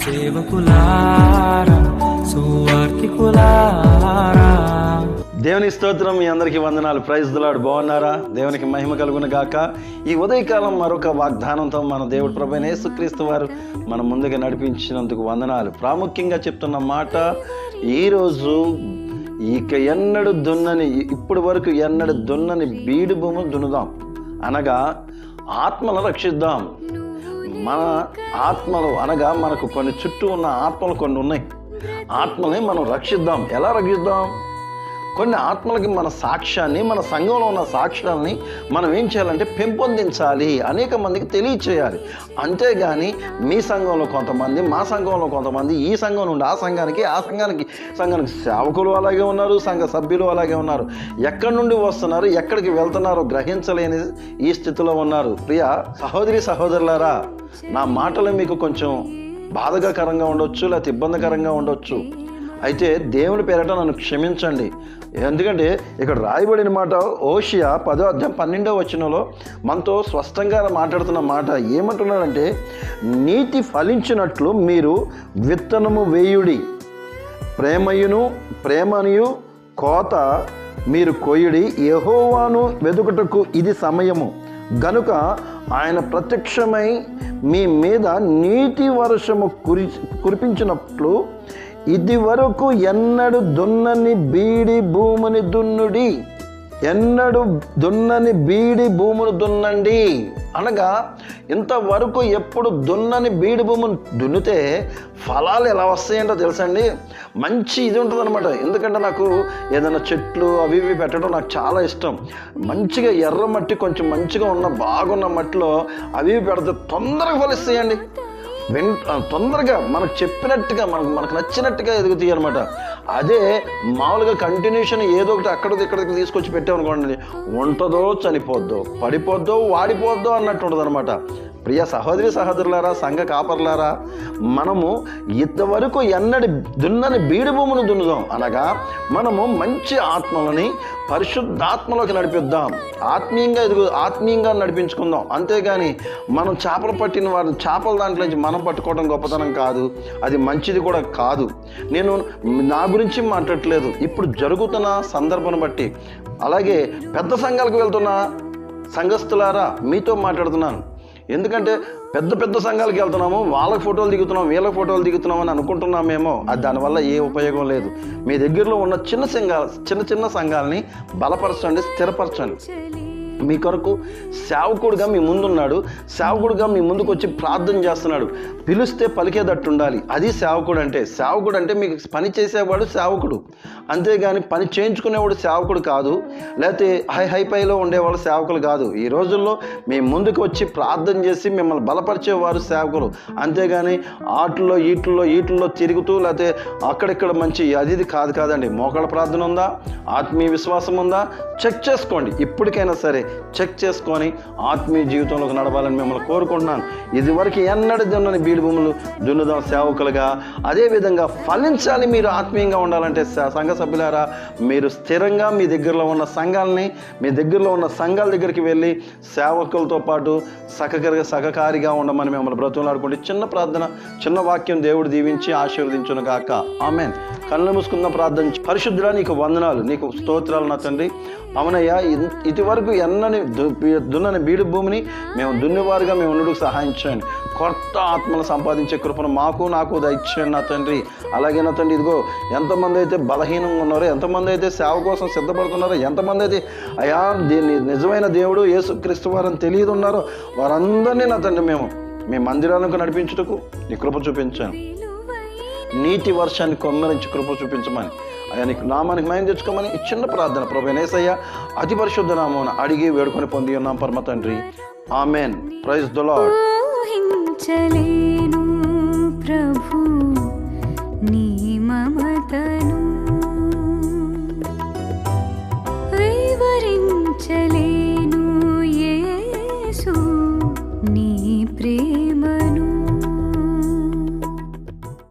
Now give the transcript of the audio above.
సేవకులారా సువార్తికులారా. దేవుని స్తోత్రం. మీ అందరికీ వందనాలు. Praise the lord. బాగున్నారా? దేవునికి మహిమ కలుగును గాక. ఈ ఉదయకాలం మరొక వాగ్దానంతో మన దేవుడు ప్రభువైన యేసుక్రీస్తు వారు మన ముందుగా నడిపించినందుకు వందనాలు. ప్రాముఖ్యంగా చెప్తున్న మాట, ఈరోజు ఇక ఎన్నడు దున్నని, ఇప్పటి వరకు ఎన్నడు దున్నని బీడు భూములు దున్నుదాం, అనగా ఆత్మను రక్షిద్దాం. మన ఆత్మలు అనగా మనకు కొన్ని చుట్టూ ఉన్న ఆత్మలు కొన్ని ఉన్నాయి. ఆత్మల్ని మనం రక్షిద్దాం. ఎలా రక్షిద్దాం? కొన్ని ఆత్మలకి మన సాక్ష్యాన్ని, మన సంఘంలో ఉన్న సాక్ష్యాలని మనం ఏం చేయాలంటే పెంపొందించాలి, అనేక మందికి తెలియచేయాలి. అంతేగాని మీ సంఘంలో కొంతమంది, మా సంఘంలో కొంతమంది, ఈ సంఘం నుండి ఆ సంఘానికి సేవకులు అలాగే ఉన్నారు, సంఘ సభ్యులు అలాగే ఉన్నారు. ఎక్కడి నుండి వస్తున్నారు, ఎక్కడికి వెళ్తున్నారో గ్రహించలేని ఈ స్థితిలో ఉన్నారు. ప్రియ సహోదరి సహోదరులారా, నా మాటలు మీకు కొంచెం బాధకరంగా ఉండొచ్చు, లేకపోతే ఇబ్బందికరంగా ఉండొచ్చు. అయితే దేవుని పేరట నన్ను క్షమించండి. ఎందుకంటే ఇక్కడ రాయబడిన మాట హోషేయ 10:12 మనతో స్పష్టంగా మాట్లాడుతున్న మాట ఏమంటున్నాడంటే, నీతి ఫలించినట్లు మీరు విత్తనము వేయుడి, ప్రేమనియు కోత మీరు కొయ్యుడి. యెహోవాను వెదుకుటకు ఇది సమయము గనుక ఆయన ప్రత్యక్షమై మీ మీద నీటి వర్షము కురిపించినట్లు ఇది వరకు ఎన్నడు దున్నని బీడి భూమిని దున్నుడి. ఎన్నడు దున్నని బీడి భూములు దున్నండి అనగా, ఇంతవరకు ఎప్పుడు దున్నని బీడి భూమిని దున్నితే ఫలాలు ఎలా వస్తాయంటో తెలుసండి. మంచి ఇది ఉంటుంది అనమాట. ఎందుకంటే నాకు ఏదైనా చెట్లు అవి ఇవి పెట్టడం నాకు చాలా ఇష్టం. మంచిగా ఎర్ర మట్టి, కొంచెం మంచిగా ఉన్న బాగున్న మట్టిలో అవి ఇవి పెడితే తొందరగా ఫలిస్తాయండి. తొందరగా మనకు చెప్పినట్టుగా, మనకు నచ్చినట్టుగా ఎదుగుతాయి అనమాట. అదే మామూలుగా కంటిన్యూషన్ ఏదో ఒకటి అక్కడికి ఇక్కడికి తీసుకొచ్చి పెట్టామనుకోండి, ఉంటుందో చనిపోద్దో, పడిపోద్దో, వాడిపోద్దో అన్నట్టు ఉంటుంది అనమాట. ప్రియ సహోదరి సహోదరులారా, సంఘ కాపర్లారా, మనము ఇంతవరకు ఎన్నడి దున్నని బీడు భూమును దున్నుదాం, అనగా మనము మంచి ఆత్మలని పరిశుద్ధాత్మలోకి నడిపిద్దాం. ఆత్మీయంగా నడిపించుకుందాం. అంతేగాని మనం చేపలు పట్టిన వారిని చేపల దాంట్లో నుంచి మనం పట్టుకోవడం గొప్పతనం కాదు, అది మంచిది కూడా కాదు. నేను నా గురించి మాట్లాడట్లేదు, ఇప్పుడు జరుగుతున్న సందర్భం బట్టి. అలాగే పెద్ద సంఘాలకు వెళ్తున్న సంఘస్థులారా, మీతో మాట్లాడుతున్నాను. ఎందుకంటే పెద్ద సంఘాలకు వెళ్తున్నాము, వాళ్ళకి ఫోటోలు దిగుతున్నాం, వీళ్ళకి ఫోటోలు దిగుతున్నాం అని అనుకుంటున్నామేమో. అది దానివల్ల ఏ ఉపయోగం లేదు. మీ దగ్గరలో ఉన్న చిన్న సంఘాలని బలపరచండి, స్థిరపరచండి. మీ కొరకు సేవకుడుగా మీ ముందున్నాడు, సేవకుడుగా మీ ముందుకు వచ్చి ప్రార్థన చేస్తున్నాడు. పిలిస్తే పలికేదట్టు ఉండాలి. అది సేవకుడు అంటే. సేవకుడు అంటే మీకు పని చేసేవాడు సేవకుడు, అంతేగాని పని చేయించుకునేవాడు సేవకుడు కాదు. లేకపోతే హైపైలో ఉండేవాళ్ళు సేవకులు కాదు. ఈ రోజుల్లో మీ ముందుకు వచ్చి ప్రార్థన చేసి మిమ్మల్ని బలపరిచేవారు సేవకులు. అంతేగాని వీటిల్లో తిరుగుతూ, లేకపోతే అక్కడిక్కడ మంచి అది కాదండి. మోకాళ్ళ ప్రార్థన ఉందా, ఆత్మీయ విశ్వాసం ఉందా, చెక్ చేసుకోండి. ఇప్పటికైనా సరే చెక్ చేసుకొని ఆత్మీయ జీవితంలోకి నడవాలని మిమ్మల్ని కోరుకుంటున్నాను. ఇదివరకు ఎన్నడూ దున్నని బీడు భూములు దున్నుదాం సేవకులుగా. అదేవిధంగా ఫలించాలి. మీరు ఆత్మీయంగా ఉండాలంటే సంఘ సభ్యులారా, మీరు స్థిరంగా మీ దగ్గరలో ఉన్న సంఘాల దగ్గరికి వెళ్ళి సేవకులతో పాటు సహకారిగా ఉండమని మిమ్మల్ని బ్రతుకులాడుకుంటే, చిన్న ప్రార్థన, చిన్న వాక్యం దేవుడు దీవించి ఆశీర్వదించును గాక. ఆమేన్. కళ్ళు మూసుకుందాం, ప్రార్థన. పరిశుద్ధుడా, నీకు వందనాలు, నీకు స్తోత్రాలు నా తండ్రి. అవునయ్యా, ఇదివరకు దున్నని బీడు భూమిని మేము దున్నేవారుగా మేము ఉండుటకు సహాయం చేయండి. కొత్త ఆత్మను సంపాదించే కృపను నాకు దయచేయండి నా తండ్రి. అలాగే నా తండ్రి, ఇదిగో ఎంతమంది అయితే బలహీనంగా ఉన్నారో, ఎంతమంది అయితే సేవ కోసం సిద్ధపడుతున్నారో, ఎంతమంది అయితే అయా దీన్ని నిజమైన దేవుడు యేసుక్రీస్తు వారని తెలియదు ఉన్నారో, వారందరినీ నా తండ్రి మేము మీ మందిరాలకు నడిపించుటకు నీ కృప చూపించాను. నీటి వర్షాన్ని కొమ్మరించి కృప చూపించమని, అయ్యా నీకు నామానికి మహిమ తెచ్చుకోమని ఈ చిన్న ప్రార్థన ప్రభువైన యేసయ్య అతి పరిశుద్ధ నామమున అడిగి వేడుకొని పొంది ఉన్నాం పరమ తండ్రి. ఆమెన్. Praise the lord.